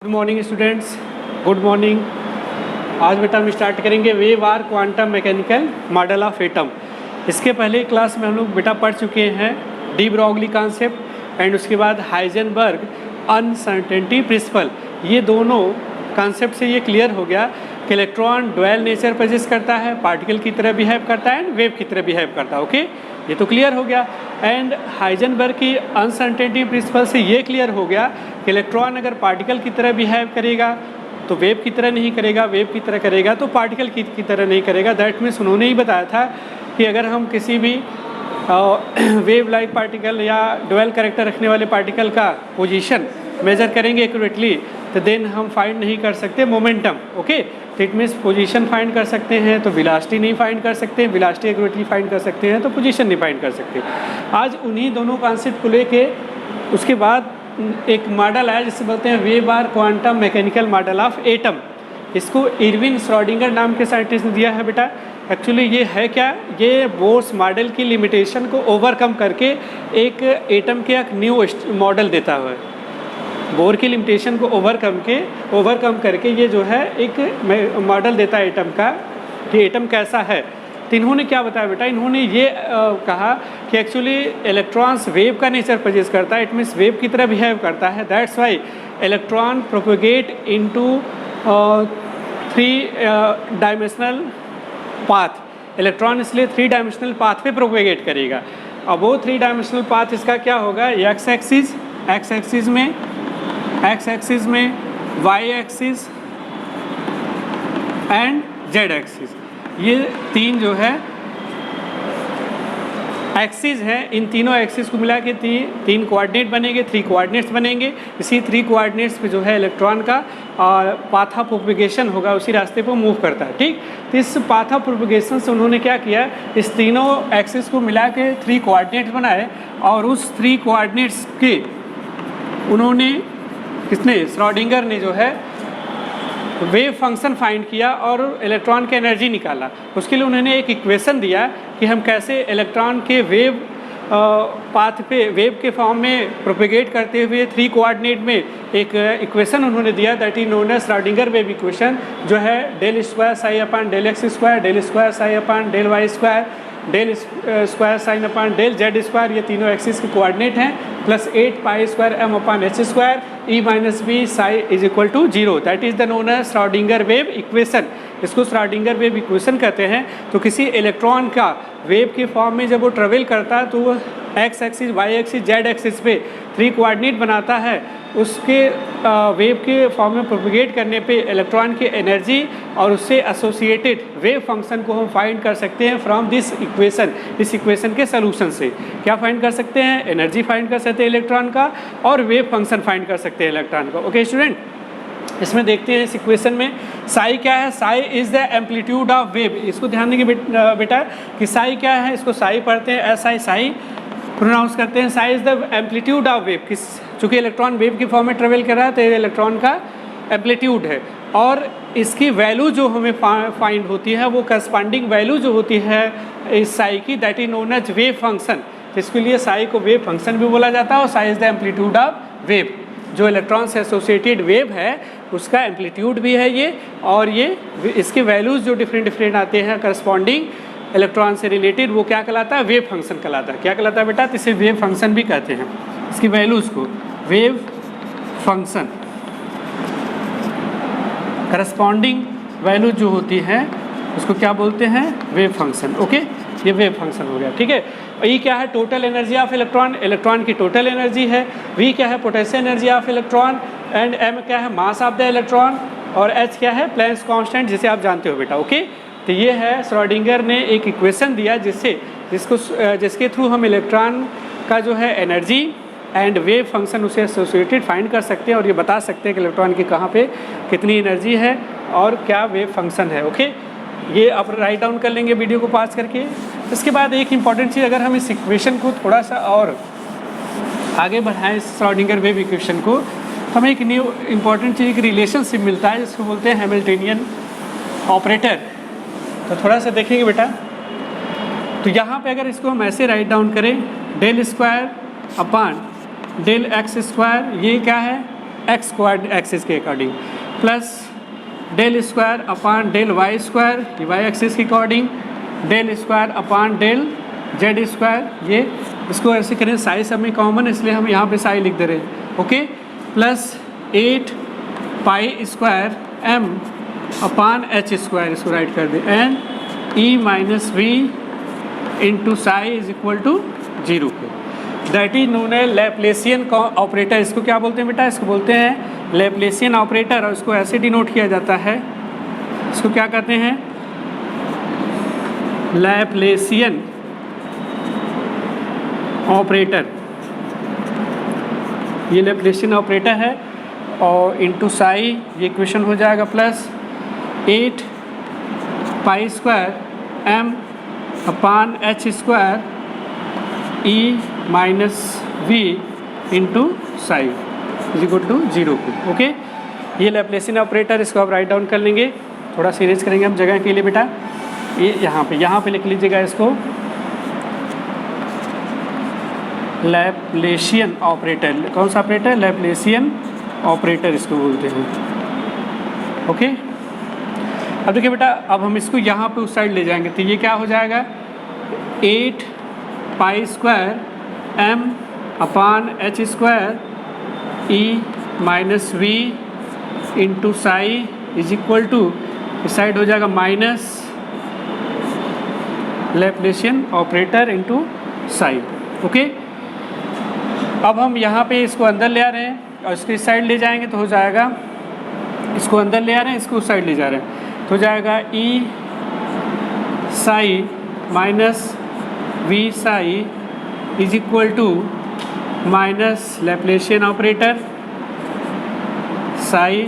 Good morning students, good morning. आज बेटा हम स्टार्ट करेंगे wave or quantum mechanical model of atom. इसके पहले क्लास में हम लोग बेटा पढ़ चुके हैं डी ब्रॉगली कॉन्सेप्ट एंड उसके बाद हाइजेनबर्ग अनसर्टेनिटी प्रिंसिपल। ये दोनों कॉन्सेप्ट से ये क्लियर हो गया कि इलेक्ट्रॉन डुअल नेचर पोजेस करता है, पार्टिकल की तरह बिहेव करता है एंड वेव की तरह बिहेव करता है। ओके, ये तो क्लियर हो गया। एंड हाइजेनबर्ग की अनसर्टेनिटी प्रिंसिपल से ये क्लियर हो गया कि इलेक्ट्रॉन अगर पार्टिकल की तरह बिहेव करेगा तो वेव की तरह नहीं करेगा, वेव की तरह करेगा तो पार्टिकल की तरह नहीं करेगा। दैट मीन्स उन्होंने ही बताया था कि अगर हम किसी भी वेव लाइक पार्टिकल या डुअल कैरेक्टर रखने वाले पार्टिकल का पोजीशन मेजर करेंगे एक्यूरेटली तो देन हम फाइंड नहीं कर सकते मोमेंटम। ओके, तो इट मीन्स पोजीशन फाइंड कर सकते हैं तो वेलोसिटी नहीं फाइंड कर सकते, वेलोसिटी एक्यूरेटली फाइंड कर सकते हैं तो पोजीशन नहीं फाइंड कर सकते। आज उन्हीं दोनों कॉन्सेप्ट को लेके उसके बाद एक मॉडल है जिसे बोलते हैं wave or quantum mechanical model of atom. इसको इरविन श्रोडिंगर नाम के साइंटिस्ट ने दिया है बेटा। एक्चुअली ये है क्या, ये बोर्स मॉडल की लिमिटेशन को ओवरकम करके एक एटम के एक न्यू मॉडल देता हुआ है। बोर की लिमिटेशन को ओवरकम करके ये जो है एक मॉडल देता है एटम का कि एटम कैसा है। तो इन्होंने क्या बताया बेटा, इन्होंने ये कहा कि एक्चुअली इलेक्ट्रॉन्स वेव का नेचर पोजेस करता है, इट मीन्स वेव की तरह बिहेव करता है। That's why electron propagate into 3 dimensional path. Electron इसलिए 3 डायमेंशनल पाथ पे प्रोपेगेट करेगा। अब वो 3 डायमेंशनल पाथ इसका क्या होगा, एक्स एक्सिस में y axis and z axis, ये 3 जो है एक्सिस है। इन तीनों एक्सिस को मिला के 3 कोऑर्डिनेट बनेंगे, 3 कोऑर्डिनेट्स बनेंगे। इसी 3 कोऑर्डिनेट्स पे जो है इलेक्ट्रॉन का पाथ ऑफ प्रोपेगेशन होगा, उसी रास्ते पर मूव करता है। ठीक, तो इस पाथ ऑफ प्रोपेगेशन से उन्होंने क्या किया, इस तीनों एक्सिस को मिला के 3 कोऑर्डिनेट्स बनाए और उस 3 कोऑर्डिनेट्स के उन्होंने श्रोडिंगर ने जो है वेव फंक्शन फाइंड किया और इलेक्ट्रॉन की एनर्जी निकाला। उसके लिए उन्होंने एक इक्वेशन दिया कि हम कैसे इलेक्ट्रॉन के वेव पाथ पे वेव के फॉर्म में प्रोपेगेट करते हुए 3 कोऑर्डिनेट में एक इक्वेशन उन्होंने दिया, that is known as Schrodinger wave equation, जो है del square psi upon del x square, del square psi upon del y square, del square sine upon del z square, ये तीनों एक्सिस के coordinate हैं, plus 8 pi square M upon H square E minus b psi is equal to 0। That is the known as Schrodinger wave equation. इसको Schrodinger wave equation कहते हैं। तो किसी electron का वेव के फॉर्म में जब वो ट्रेवल करता है तो वो x axis, y axis, z axis पे 3 कोऑर्डिनेट बनाता है। उसके वेव के फॉर्म में प्रोपेगेट करने पे इलेक्ट्रॉन की एनर्जी और उससे एसोसिएटेड वेव फंक्शन को हम फाइंड कर सकते हैं फ्रॉम दिस इक्वेशन। इस इक्वेशन के सोल्यूशन से क्या फाइंड कर सकते हैं, एनर्जी फाइंड कर सकते हैं इलेक्ट्रॉन का और वेव फंक्शन फाइंड कर सकते हैं इलेक्ट्रॉन का। ओके स्टूडेंट, इसमें देखते हैं इस इक्वेशन में साई क्या है। Sai is the amplitude of wave. इसको ध्यान देंगे बेटा कि साई क्या है, इसको साई पढ़ते हैं, एस आई साई प्रोनाउंस करते हैं। Sai is the amplitude of wave. चूँकि इलेक्ट्रॉन वेव की फॉर्म में ट्रेवल कर रहा है तो ये इलेक्ट्रॉन का एम्पलीट्यूड है और इसकी वैल्यू जो हमें फाइंड होती है वो करस्पॉन्डिंग वैल्यू जो होती है इस साई की, that is known as wave function. इसके लिए साई को वेव फंक्शन भी बोला जाता है और Sai is the amplitude of wave. जो इलेक्ट्रॉन से एसोसिएटेड वेव है उसका एम्पलीट्यूड भी है ये, और ये इसके वैल्यूज़ जो डिफरेंट आते हैं करस्पॉन्डिंग इलेक्ट्रॉन से रिलेटेड, वो क्या कहलाता है, वेव फंक्शन कहलाता है। क्या कहलाता है बेटा, तो इसे वेव फंक्शन भी कहते हैं। इसकी वैल्यूज़ को वेव फंक्शन, करस्पॉन्डिंग वैल्यू जो होती है उसको क्या बोलते हैं, वेव फंक्शन। ओके, ये वेव फंक्शन हो गया। ठीक है, ई क्या है, total energy of electron, electron की टोटल एनर्जी है। वी क्या है, potential energy of electron, and m क्या है, मास ऑफ द इलेक्ट्रॉन, और एच क्या है, प्लैंक्स कांस्टेंट, जिसे आप जानते हो बेटा। ओके, तो ये है श्रोडिंगर ने एक इक्वेशन दिया जिसके थ्रू हम इलेक्ट्रॉन का जो है एनर्जी एंड वेव फंक्शन उसे एसोसिएटेड फाइंड कर सकते हैं और ये बता सकते हैं कि इलेक्ट्रॉन की कहाँ पे कितनी एनर्जी है और क्या वेव फंक्शन है। ओके, ये आप राइट डाउन कर लेंगे वीडियो को पास करके। इसके बाद एक इम्पॉर्टेंट चीज़, अगर हम इस इक्वेशन को थोड़ा सा और आगे बढ़ाएं, इस श्रोडिंगर वेव इक्वेशन को, तो हमें एक न्यू इम्पॉर्टेंट चीज़, एक रिलेशनशिप मिलता है जिसको बोलते हैं हैमिल्टनियन ऑपरेटर। तो थोड़ा सा देखेंगे बेटा, तो यहाँ पे अगर इसको हम ऐसे राइट डाउन करें, del square upon del x square, ये क्या है, एक्स एक्सिस के according, plus del square upon del y square, ये वाई एक्सिस के according, del square upon del z square, ये इसको ऐसे करें साई सब में कॉमन, इसलिए हम यहाँ पे साई लिख दे रहे हैं, okay, plus 8 pi square M upon H square, इसको राइट कर दें, and E minus we into psi is equal to 0 के, दैट इज नोन है लैप्लेसियन ऑपरेटर। इसको क्या बोलते हैं बेटा? इसको बोलते हैं लैप्लेसियन ऑपरेटर, और इसको ऐसे डिनोट किया जाता है, इसको क्या कहते हैं? लैप्लेसियन ऑपरेटर, ये लैप्लेसियन ऑपरेटर है, और इंटू साई ये इक्वेशन हो जाएगा plus 8 pi square M upon H square E minus we into psi is equal to 0 को, ओके। ये लैप्लेसियन ऑपरेटर, इसको आप राइट डाउन कर लेंगे, थोड़ा सीरीज करेंगे हम जगह के लिए बेटा, ये यहाँ पे लिख लीजिएगा इसको, लैप्लेसियन ऑपरेटर। कौन सा ऑपरेटर? लैप्लेसियन ऑपरेटर इसको बोलते हैं, ओके। अब देखिए बेटा, अब हम इसको यहाँ पे उस साइड ले जाएंगे, तो ये क्या हो जाएगा? 8 pi square M upon H square E minus we into psi is equal to, इस साइड हो जाएगा minus Laplacian operator into psi, okay. अब हम यहाँ पे इसको अंदर ले आ रहे हैं और इसको इस साइड ले जाएंगे तो हो जाएगा, इसको अंदर ले आ रहे हैं, इसको उस साइड ले जा रहे हैं तो हो जाएगा E psi minus V psi is equal to minus Laplacian operator psi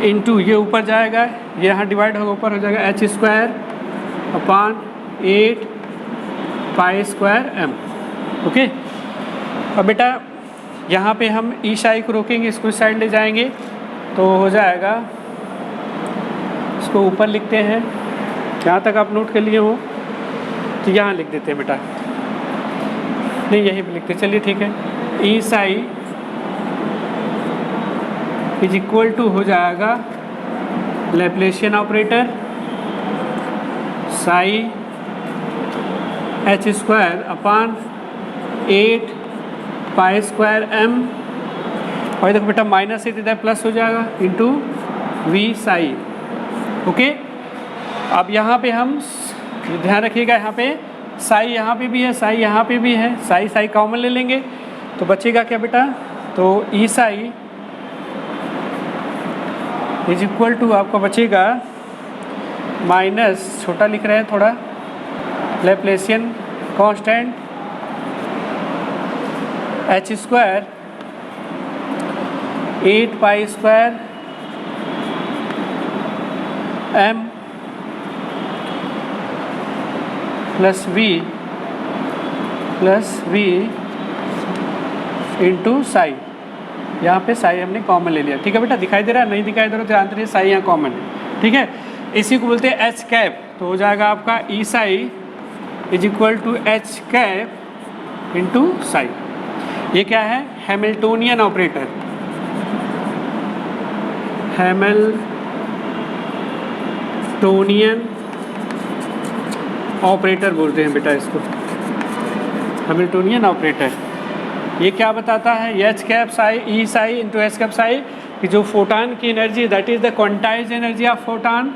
into, ये ऊपर जाएगा, ये यहाँ डिवाइड होगा, ऊपर हो जाएगा h square upon 8 pi square m, okay. अब बेटा यहाँ पे हम ई साई को रोकेंगे, इसको इस साइड ले जाएंगे तो हो जाएगा, इसको ऊपर लिखते हैं, यहाँ तक आप नोट कर लिए हो तो यहाँ लिख देते हैं बेटा, नहीं यहीं पे लिखते, चलिए ठीक है। E psi is equal to हो जाएगा Laplacian operator psi H square upon 8 pi square M, और देखो बेटा माइनस से इधर प्लस हो जाएगा इंटू वी साई, ओके। अब यहाँ पे हम ध्यान रखिएगा, यहाँ पे साई यहाँ पे भी है, साई यहाँ पे भी है, साई साई कॉमन ले लेंगे तो बचेगा क्या बेटा? तो E psi is equal to आपका बचेगा माइनस, छोटा लिख रहे हैं थोड़ा, Laplacian constant H square 8 pi square M plus V into psi, यहाँ पे साई हमने कॉमन ले लिया, ठीक है बेटा। दिखाई दे रहा है? नहीं दिखाई दे रहा तो ध्यान रखिए, साई यहाँ कॉमन है, ठीक है। इसी को बोलते हैं एच कैप, तो हो जाएगा आपका E psi is equal to H cap into psi. ये क्या है? हैमिल्टोनियन ऑपरेटर, हैमिल्टोनियन ऑपरेटर बोलते हैं बेटा इसको, हैमिल्टोनियन ऑपरेटर। ये क्या बताता है? H cap psi E psi into H cap psi, कि जो फोटान की energy, that is the quantized energy of photon,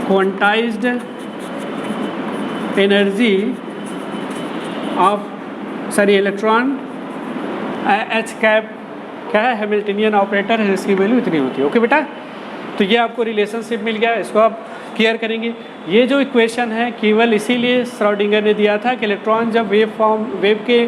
quantized energy of electron, H cap क्या है? हैमिल्टोनियन ऑपरेटर है, इसकी वैल्यू इतनी होती है, ओके बेटा। तो ये आपको रिलेशनशिप मिल गया, इसको आप क्लियर करेंगे। ये जो इक्वेशन है केवल इसीलिए श्रोडिंगर ने दिया था कि इलेक्ट्रॉन जब वेव के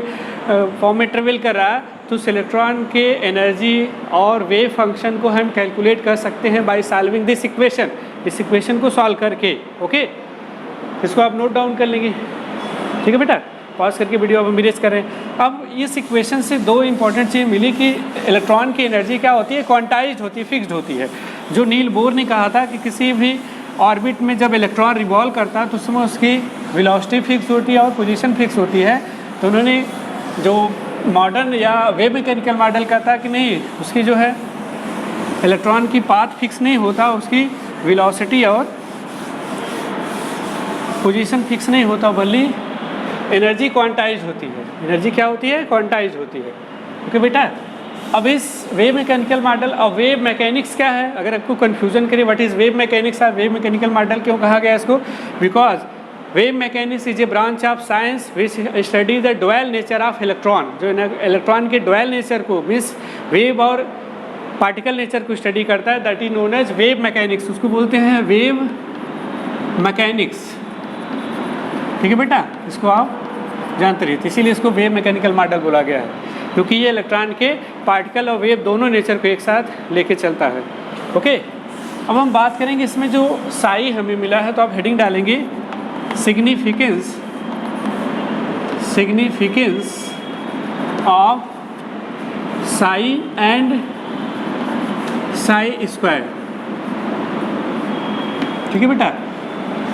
फॉर्म में ट्रेवल कर रहा है तो उस इलेक्ट्रॉन के एनर्जी और वेव फंक्शन को हम कैलकुलेट कर सकते हैं बाय सॉल्विंग दिस इक्वेशन, इस इक्वेशन को सॉल्व करके, ओके। इसको आप नोट डाउन कर लेंगे, ठीक है बेटा। पॉज करके वीडियो अब हम इरेज कर रहे हैं। अब इस इक्वेशन से दो इंपॉर्टेंट चीज़ मिली कि इलेक्ट्रॉन की एनर्जी क्या होती है? क्वांटाइज्ड होती है, फिक्स्ड होती है। जो नील बोर ने कहा था कि किसी भी ऑर्बिट में जब इलेक्ट्रॉन रिवॉल्व करता है तो उसमें उसकी वेलोसिटी फिक्स होती है और पोजीशन फिक्स होती है। तो उन्होंने जो मॉडर्न या वेव मैकेनिकल मॉडल कहता है कि नहीं, उसकी जो है इलेक्ट्रॉन की पाथ फिक्स नहीं होता, उसकी वेलोसिटी और पोजीशन फिक्स नहीं होता, बल्कि एनर्जी क्वांटाइज होती है। एनर्जी क्या होती है? क्वांटाइज होती है। ओके बेटा, अब इस वेव मैकेनिकल मॉडल और वेव मैकेनिक्स क्या है, अगर आपको कन्फ्यूजन करे व्हाट इज़ वेव मैकेनिक्स और वेव मैकेनिकल मॉडल क्यों कहा गया इसको, because wave mechanics is a branch of science which study the dual nature of electron, जो इलेक्ट्रॉन के डुअल नेचर को मीन्स वेव और पार्टिकल नेचर को स्टडी करता है, that is known as wave mechanics. उसको बोलते हैं वेव मैकेनिक्स। ठीक है बेटा, इसको आप जानते रहिए, इसीलिए इसको वेव मैकेनिकल मॉडल बोला गया है, क्योंकि ये इलेक्ट्रॉन के पार्टिकल और वेव दोनों नेचर को एक साथ लेके चलता है। ओके, अब हम बात करेंगे इसमें जो साई हमें मिला है, तो आप हेडिंग डालेंगे significance of Sai and Sai square. ठीक है बेटा,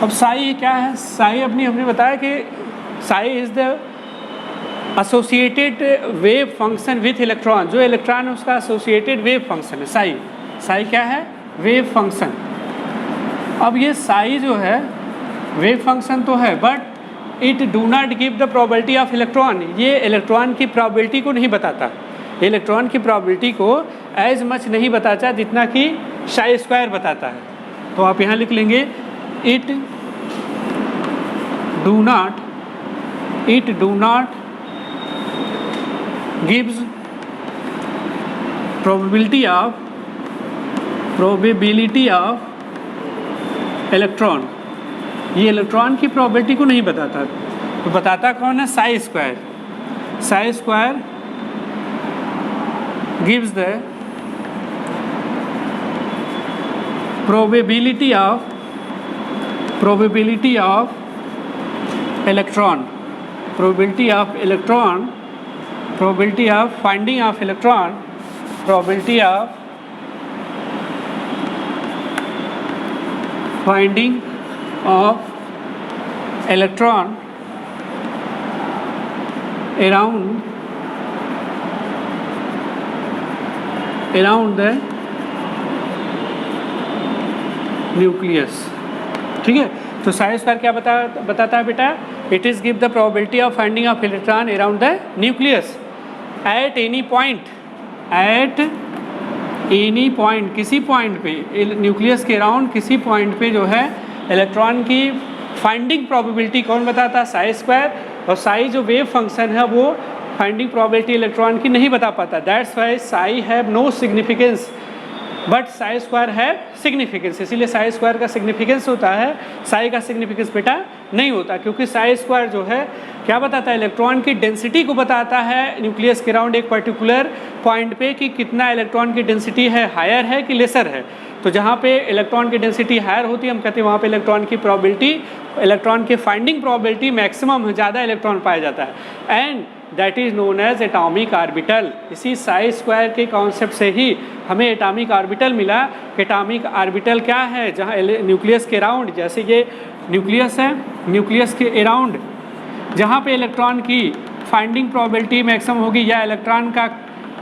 अब साई क्या है? साई हमने बताया कि Sai is the associated wave function with electron, जो इलेक्ट्रॉन है उसका एसोसिएटेड वेव फंक्शन है साई। साई क्या है? Wave function. अब ये साई जो है वेव फंक्शन तो है, but it do not give the probability of electron. ये इलेक्ट्रॉन की प्रोबेबिलिटी को नहीं बताता, इलेक्ट्रॉन की प्रोबेबिलिटी को एज मच नहीं बताता जितना कि साई स्क्वायर बताता है। तो आप यहाँ लिख लेंगे it do not gives probability of electron. ये इलेक्ट्रॉन की प्रोबेबिलिटी को नहीं बताता, तो बताता कौन है? Sai square. Sai square gives the probability of electron, probability of finding of electron, probability of finding of electron around the nucleus. ठीक है, तो साई स्क्वायर क्या बताता है बेटा? It is give the probability of finding of electron around the nucleus at any point, किसी point पे, nucleus के अराउंड किसी पॉइंट पे जो है इलेक्ट्रॉन की फाइंडिंग प्रोबेबिलिटी कौन बताता है? साई स्क्वायर। और साई जो वेव फंक्शन है वो फाइंडिंग प्रोबेबिलिटी इलेक्ट्रॉन की नहीं बता पाता, that's why psi have no significance but psi square है सिग्निफिकेंस। इसीलिए साई स्क्वायर का सिग्निफिकेंस होता है, साई का सिग्निफिकेंस बेटा नहीं होता, क्योंकि साई स्क्वायर जो है क्या बताता है? इलेक्ट्रॉन की डेंसिटी को बताता है न्यूक्लियस के अराउंड एक पर्टिकुलर पॉइंट पे कि कितना इलेक्ट्रॉन की डेंसिटी है, हायर है कि लेसर है। तो जहाँ पे इलेक्ट्रॉन की डेंसिटी हायर होती है हम कहते हैं वहाँ पे इलेक्ट्रॉन की प्रोबेबिलिटी, इलेक्ट्रॉन की फाइंडिंग प्रोबेबिलिटी मैक्सिमम, ज़्यादा इलेक्ट्रॉन पाया जाता है, and that is known as atomic orbital. इसी साई स्क्वायर के कॉन्सेप्ट से ही हमें एटॉमिक ऑर्बिटल मिला। एटॉमिक ऑर्बिटल क्या है? जहाँ न्यूक्लियस के अराउंड, जैसे ये न्यूक्लियस है, न्यूक्लियस के अराउंड जहाँ पे इलेक्ट्रॉन की फाइंडिंग प्रोबेबिलिटी मैक्सिमम होगी या इलेक्ट्रॉन का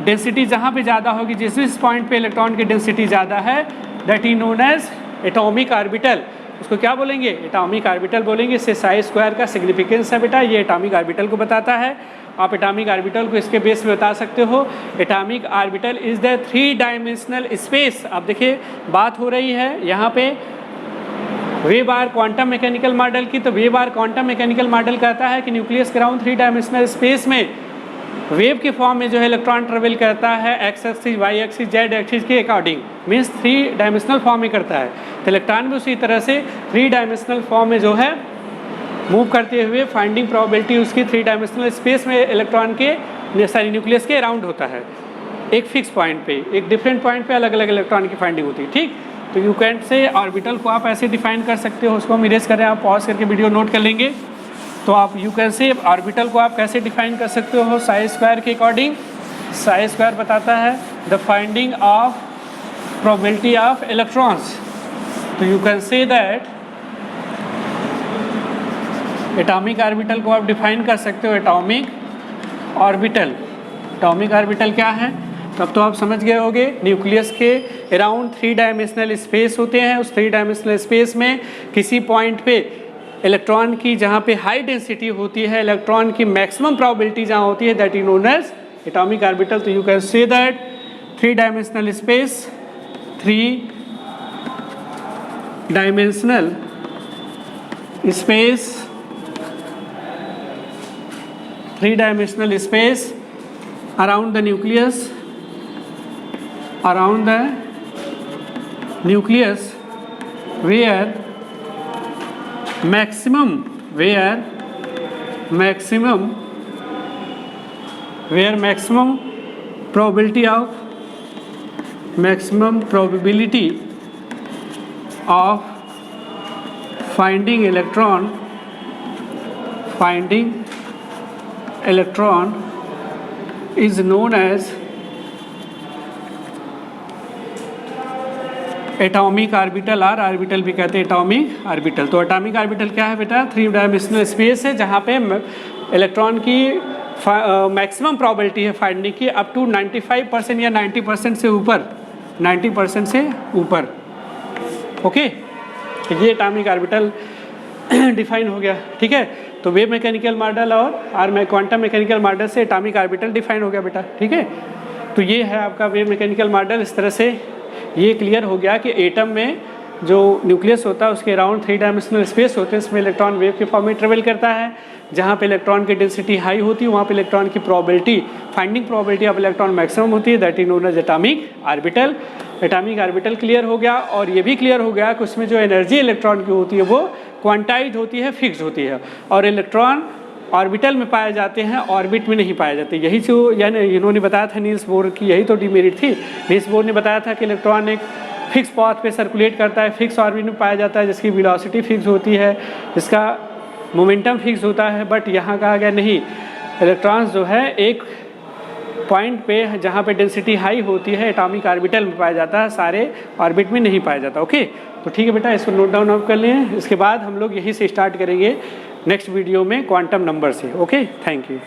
डेंसिटी जहाँ पे ज़्यादा होगी, जिस पॉइंट पे इलेक्ट्रॉन की डेंसिटी ज़्यादा है, that is known as atomic orbital. उसको क्या बोलेंगे? एटॉमिक ऑर्बिटल बोलेंगे। इससे साई स्क्वायर का सिग्निफिकेंस है बेटा, ये एटॉमिक ऑर्बिटल को बताता है। आप एटॉमिक ऑर्बिटल को इसके बेस पे बता सकते हो। Atomic orbital is the 3 dimensional space. अब देखिए बात हो रही है यहाँ पे wave or quantum mechanical model की, तो wave or quantum mechanical model कहता है कि न्यूक्लियस के अराउंड 3 डायमेंशनल स्पेस में वेव के फॉर्म में जो है इलेक्ट्रॉन ट्रेवल करता है x axis, y axis, z axis के अकॉर्डिंग, मीन्स 3 डायमेंशनल फॉर्म में करता है। तो इलेक्ट्रॉन भी उसी तरह से 3 डायमेंशनल फॉर्म में जो है मूव करते हुए फाइंडिंग प्रोबेबिलिटी उसकी 3 डायमेंशनल स्पेस में इलेक्ट्रॉन के न्यूक्लियस के अराउंड होता है। एक फिक्स पॉइंट पे, एक डिफरेंट पॉइंट पे अलग अलग इलेक्ट्रॉन की फाइंडिंग होती है। ठीक, तो यू कैन से ऑर्बिटल को आप ऐसे डिफाइन कर सकते हो। उसको हम इरेज करें, आप पॉज करके वीडियो नोट कर लेंगे। तो आप यू कैन से ऑर्बिटल को आप कैसे डिफाइन कर सकते हो? साई स्क्वायर के अकॉर्डिंग। साई स्क्वायर बताता है the finding of probability of electrons. तो you can say that atomic orbital को आप डिफाइन कर सकते हो, एटॉमिक ऑर्बिटल एटॉमिक ऑर्बिटल क्या है? तब तो आप समझ गए होंगे, न्यूक्लियस के अराउंड 3 डायमेंशनल स्पेस होते हैं। उस 3 डायमेंशनल स्पेस में किसी पॉइंट पे इलेक्ट्रॉन की जहाँ पे हाई डेंसिटी होती है, इलेक्ट्रॉन की मैक्सिमम प्रोबेबिलिटी जहाँ होती है, that is known as atomic orbital. तो you can say that 3 dimensional space, 3 dimensional space, 3 dimensional space around the nucleus, around the nucleus where maximum probability of finding electron is known as atomic orbital, और orbital भी कहते हैं atomic orbital. तो atomic orbital क्या है बेटा? 3 dimensional space है जहाँ पे इलेक्ट्रॉन की मैक्सिमम प्रोबेबिलिटी है फाइंडिंग की अप टू 95% या 90% से ऊपर, 90% से ऊपर। ओके, ये एटॉमिक ऑर्बिटल डिफाइन हो गया। ठीक है, तो वेव मैकेनिकल मॉडल और क्वांटम मैकेनिकल मॉडल से एटॉमिक ऑर्बिटल डिफाइन हो गया बेटा। ठीक है, तो ये है आपका वेव मैकेनिकल मॉडल। इस तरह से ये क्लियर हो गया कि एटम में जो न्यूक्लियस होता है उसके अराउंड 3 डायमेंशनल स्पेस होते हैं, इसमें इलेक्ट्रॉन वेव के फॉर्म में ट्रेवल करता है। जहाँ पे इलेक्ट्रॉन की डेंसिटी हाई होती है वहाँ पे इलेक्ट्रॉन की probability, finding probability of electron maximum होती है, that is known as atomic orbital. Atomic orbital clear हो गया, और ये भी क्लियर हो गया कि उसमें जो एनर्जी इलेक्ट्रॉन की होती है वो क्वांटाइज होती है, फिक्स होती है, और इलेक्ट्रॉन ऑर्बिटल में पाए जाते हैं, ऑर्बिट में नहीं पाए जाते। यही जो यानी इन्होंने बताया था नील्स बोर की, यही तो डिमेरिट थी। नील्स बोर ने बताया था कि इलेक्ट्रॉन एक फिक्स पाथ पे सर्कुलेट करता है, फिक्स ऑर्बिट में पाया जाता है, जिसकी वेलोसिटी फिक्स होती है, जिसका मोमेंटम फिक्स होता है। बट यहाँ कहा गया नहीं, इलेक्ट्रॉन्स जो है एक पॉइंट पे जहाँ पे डेंसिटी हाई होती है एटॉमिक ऑर्बिटल में पाया जाता है, सारे ऑर्बिट में नहीं पाया जाता। ओके, तो ठीक है बेटा, इसको नोट डाउन आप कर लें। इसके बाद हम लोग यहीं से स्टार्ट करेंगे नेक्स्ट वीडियो में क्वांटम नंबर से। Okay, thank you.